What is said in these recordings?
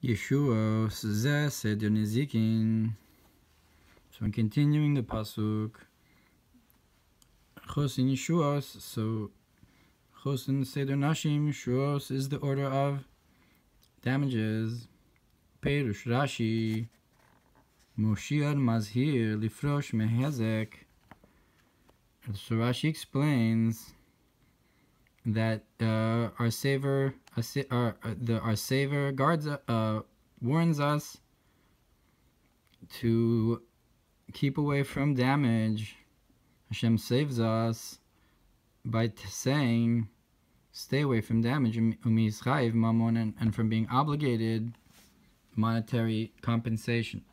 Yeshuos zeh seder nezikin. So in continuing the pasuk, chosin Yeshuos. So chosin seder nashim. Yeshuos is the order of damages. Perush Rashi Moshiad mazhir lifrosh mehezek. So Rashi explains that our Savior guards, warns us to keep away from damage. Hashem saves us by saying, stay away from damage, and from being obligated monetary compensation.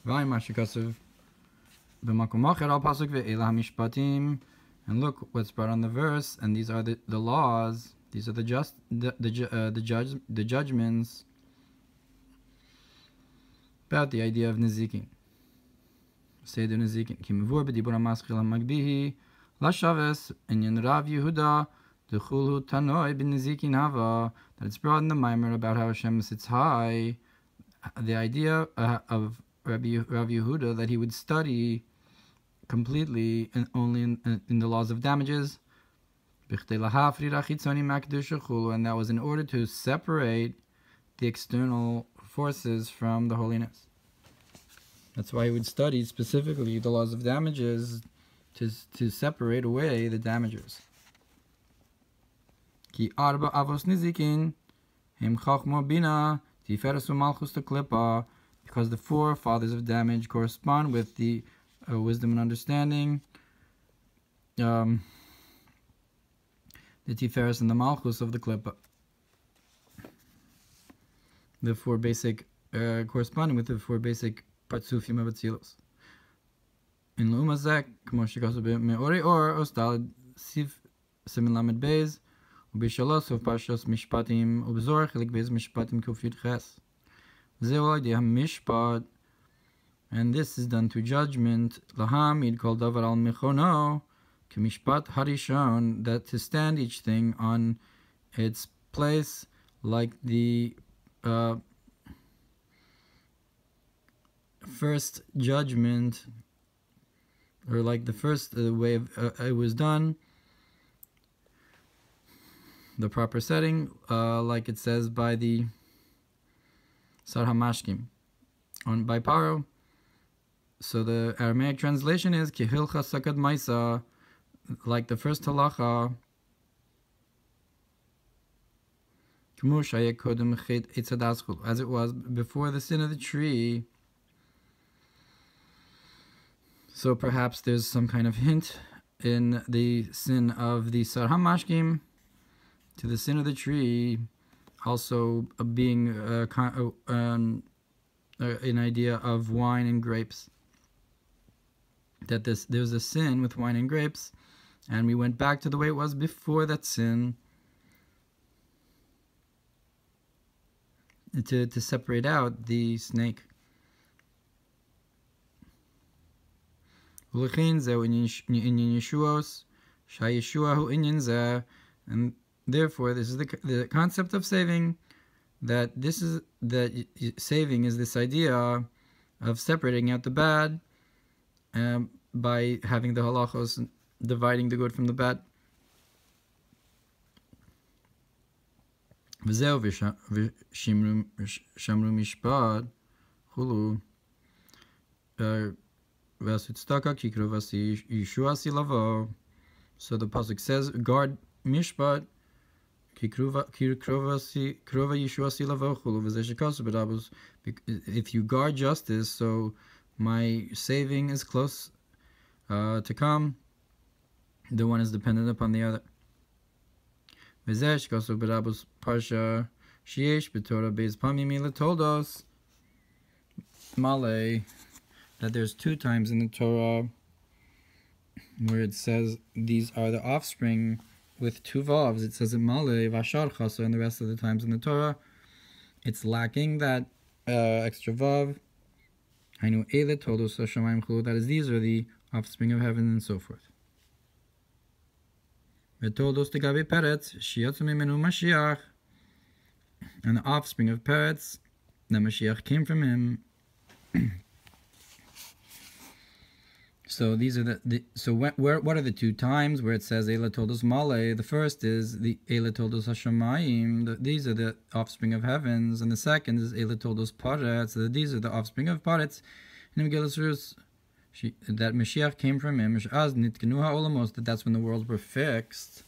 Vehaya and look what's brought on the verse, and these are the laws. These are the judgments about the idea of nezikin. Seder nezikin. Ki mevur b'dibur hamaschil hamagbihi lashaves inyan Rav Yehuda dechulu tanoi b'nezikin hava. That it's brought in the Mamar about how Hashem sits high. The idea of Rav Yehuda that he would study completely and only in the laws of damages, and that was in order to separate the external forces from the holiness. That's why he would study specifically the laws of damages to separate away the damagers. Ki arba avos nizikin hem chachma bina tiferes u'malchus teklipa. Because the four fathers of damage correspond with the wisdom and understanding, the Tiferes and the Malchus of the Klippa. The four basic, corresponding with the four basic Partsufim of Atzilus. In L'umazek, K'moshikasu me'ori or ostal sif simin lamed beis, ubishalos of Pashos mishpatim, ubzor chelik beis mishpatim kufyut ches. And this is done to judgment. Lahamid called davar al mechono k'mishpat harishon, that to stand each thing on its place, like the first judgment, or like the first way it was done, the proper setting, like it says by the Sar HaMashkim by Paro. So the Aramaic translation is Kihilcha Sakad Maisa, like the first halacha, as it was before the sin of the tree. So perhaps there's some kind of hint in the sin of the Sar HaMashkim to the sin of the tree, also being an idea of wine and grapes. That there's a sin with wine and grapes, and we went back to the way it was before that sin to separate out the snake. And therefore, this is the concept of saving. That saving is this idea of separating out the bad by having the halachos dividing the good from the bad. V'zeu v'shamru mishpat chulu v'asu tzedakah kikru v'asi Yeshua si lavo. So the pasuk says, guard mishpat. If you guard justice, so my saving is close to come. The one is dependent upon the other. Told us Malay that there's 2 times in the Torah where it says these are the offspring with 2 vavs. It says in Malay Vasharcha, so in the rest of the times in the Torah it's lacking that extra vav. I know Ele told us that is these are the offspring of heaven and so forth. V'toldos tegabe Peretz, sheyatzu mimenu Mashiach. And the offspring of Peretz, the Mashiach came from him. So these are what are the two times where it says Eila Toldos Male? The first is the Eila Toldos Hashamayim. These are the offspring of heavens, and the second is Eila Toldos Paretz. So these are the offspring of Paretz. And that Mashiach came from him. That's when the worlds were fixed.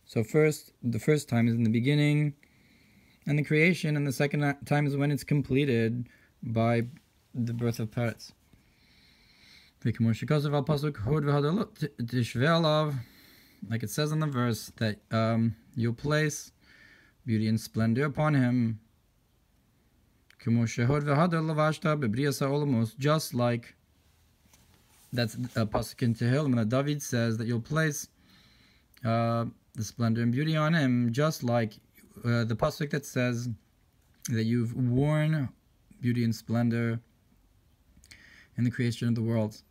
So the first time is in the beginning, and the creation, and the second time is when it's completed by the birth of Paretz. Like it says on the verse that you'll place beauty and splendor upon him. Just like that's a pasuk in Tehillim, and David says that you'll place the splendor and beauty on him, just like the pasuk that says that you've worn beauty and splendor in the creation of the worlds.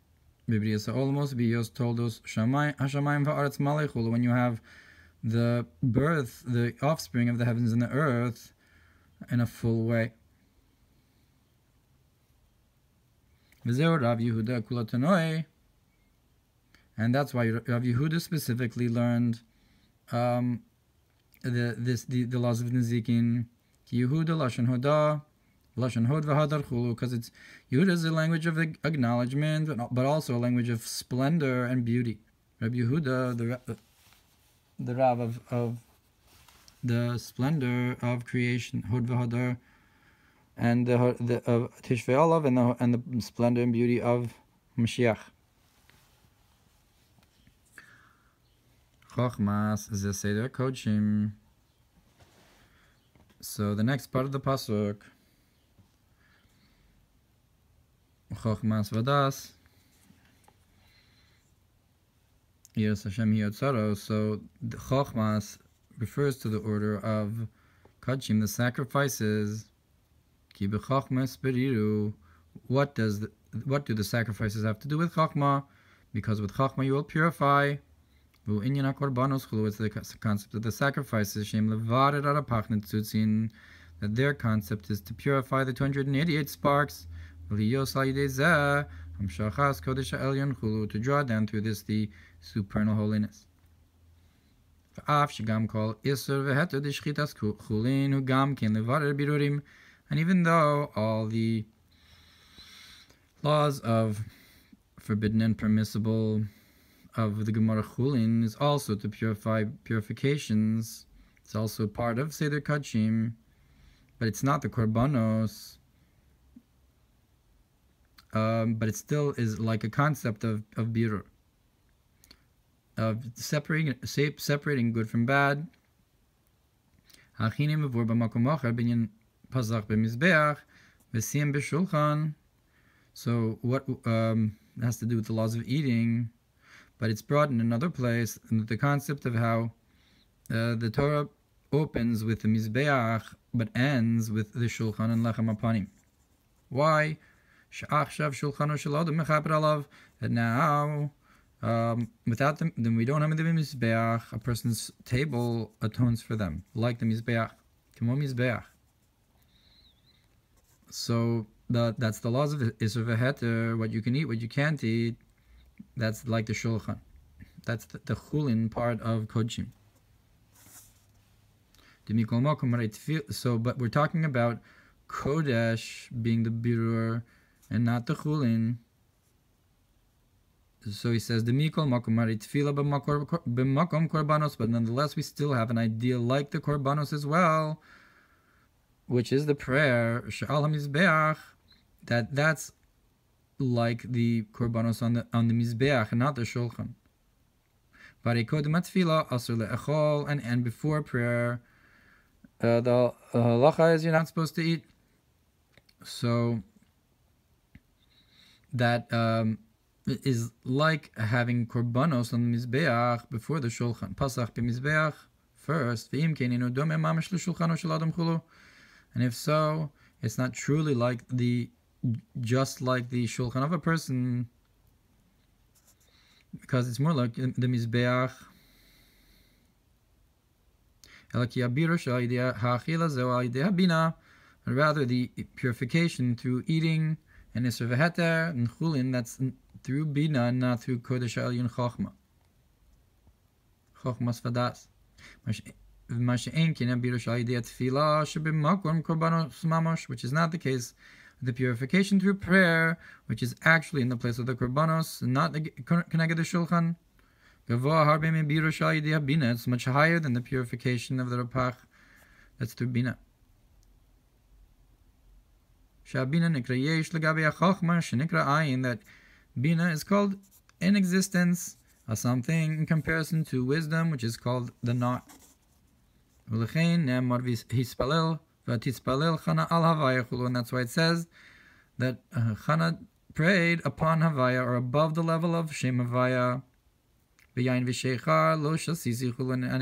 When you have the birth, the offspring of the heavens and the earth in a full way. And that's why Rav Yehuda specifically learned the laws of Nezikin. Yehuda Lashon Hoda, Lashon Hod V'Hadar Chulu, because Yehuda is a language of acknowledgement, but also a language of splendor and beauty. Rabbi Yehuda, the Rav of the splendor of creation, Hod V'Hadar, and the Tishvei Olav, and the splendor and beauty of Mashiach. Chochmas is a Seder Kodshim. So the next part of the pasuk, Chochmas Vadas, Yes Hashem Yotzaro. So the Chochmas refers to the order of Kodshim, the sacrifices. Ki b'Chochmas beriru. What do the sacrifices have to do with Chochma? Because with Chochma you will purify. It's the concept of the sacrifices, that their concept is to purify the 288 sparks, to draw down through this the supernal holiness. And even though all the laws of forbidden and permissible of the Gemara Chulin is also to purify purifications. It's also part of Seder Kodshim, but it's not the Korbanos. But it still is like a concept of birur, of separating good from bad. So what has to do with the laws of eating? But it's brought in another place, in the concept of how the Torah opens with the Mizbeach, but ends with the Shulchan and Lechem Apanim. Why? And now, without them, then we don't have the Mizbeach. A person's table atones for them, like the Mizbeach. Kemo Mizbeach. So that's the laws of Isur V'Heter, what you can eat, what you can't eat. That's like the Shulchan. That's the Chulin part of Kodshim. So, but we're talking about Kodesh being the Birur and not the Chulin. So he says, but nonetheless we still have an idea like the Korbanos as well, which is the prayer, that's like the Korbanos on the Mizbeach and not the Shulchan. And before prayer, the halacha is you're not supposed to eat. So that is like having Korbanos on the Mizbeach before the Shulchan. Pasach b'Mizbeach first. And if so, it's not truly like just like the Shulchan of a person, because it's more like the Mizbeach rather the purification through eating and Isser V'Heter and Chulin, that's through Bina, not through Kodesh Elyon Chochma. Chochmas Vadas. Which is not the case. The purification through prayer, which is actually in the place of the korbanos, not connected to Shulchan. It's much higher than the purification of the Rapach. That's through Bina. That Bina is called in existence as something in comparison to wisdom, which is called the not. And that's why it says that Chana prayed upon Havaya, or above the level of Shem Havaya. And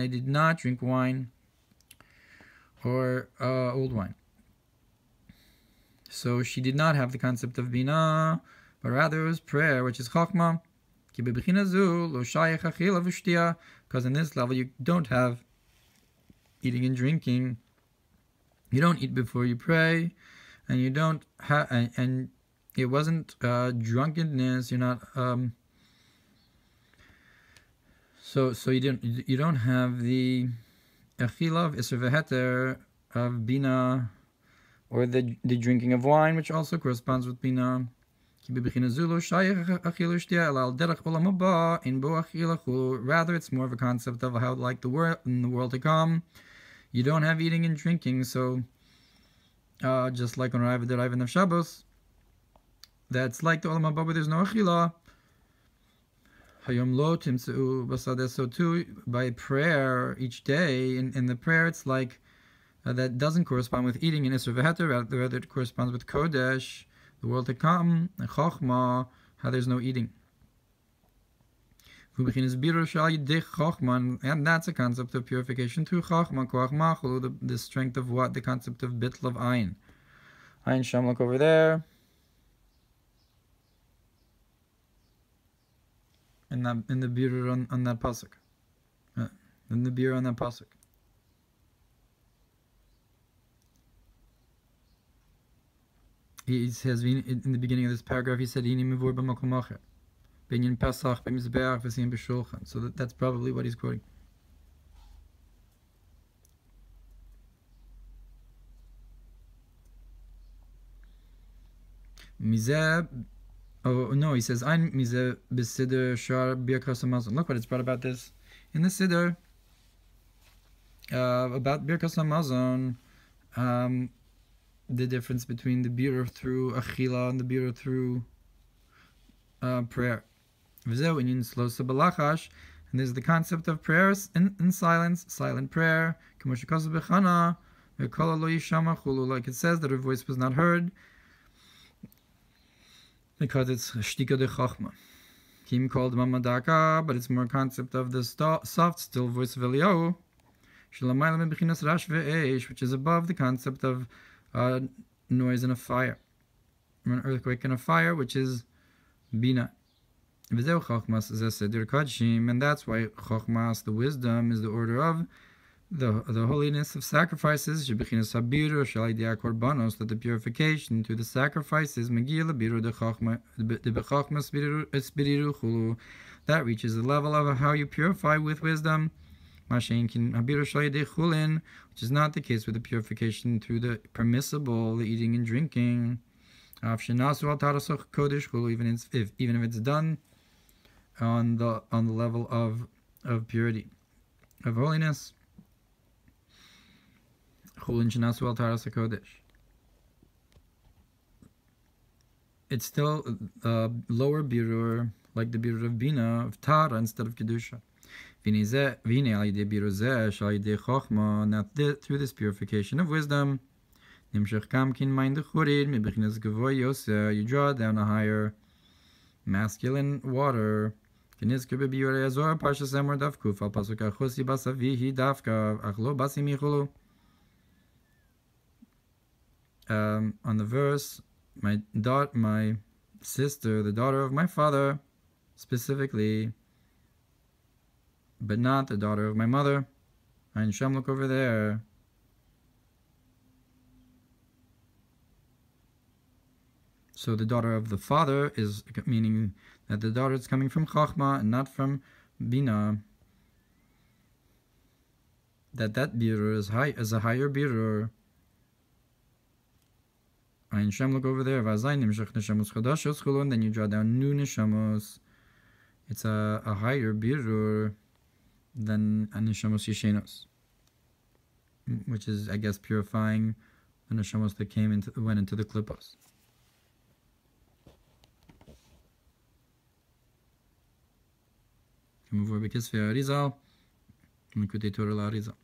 I did not drink wine or old wine. So she did not have the concept of Bina, but rather it was prayer, which is Chachma. Because in this level you don't have eating and drinking. You don't eat before you pray, and you don't have, and it wasn't drunkenness. You're not so you don't have the achila of Isser V'Heter of Bina, or the drinking of wine, which also corresponds with Bina. Rather, it's more of a concept of how, like the world in the world to come, you don't have eating and drinking. So, just like on Raiva the Raiva of Shabbos, that's like the Olam Haba, where there's no achila. So too, by prayer each day, in the prayer, it's like that doesn't correspond with eating in Isser V'Heter, rather it corresponds with Kodesh, the world to come, and Chochma, how there's no eating. And that's a concept of purification through Chochma, the strength of what? The concept of Bitl of Ayin. Ayin Sham, look over there. In the Birur on that pasuk. In the Birur on that pasuk. He says in the beginning of this paragraph, he said, so that's probably what he's quoting. Oh no, he says, look what it's brought about this in the Siddur about Birkas Hamazon. The difference between the birur through achila and the birur through prayer. And there's the concept of prayers in silence, silent prayer. Like it says that her voice was not heard because it's shtika de chachma. Kim called mamadaka, but it's more concept of the soft, still voice of Eliyahu, which is above the concept of noise in a fire, an earthquake in a fire, which is Bina. And that's why Chochmas, the wisdom, is the order of the holiness of sacrifices, that the purification to the sacrifices, that reaches the level of how you purify with wisdom. Which is not the case with the purification through the permissible, the eating and drinking. Even if it's done on the level of purity, of holiness. It's still lower birur, like the birur of Bina, of Tara instead of Kedusha. Now through this purification of wisdom, you draw down a higher masculine water. On the verse, my sister, the daughter of my father, specifically, but not the daughter of my mother. Ein Shem, look over there. So the daughter of the father is meaning that the daughter is coming from Chachma and not from Bina. That birur is a higher birur. Ein Shem, look over there. And then you draw down new neshamos. It's a higher birur than a neshamos yeshenos, which is, I guess, purifying the neshamos that went into the klippos. Mamar b'kisvei Arizal, Likutei Torah l'Arizal.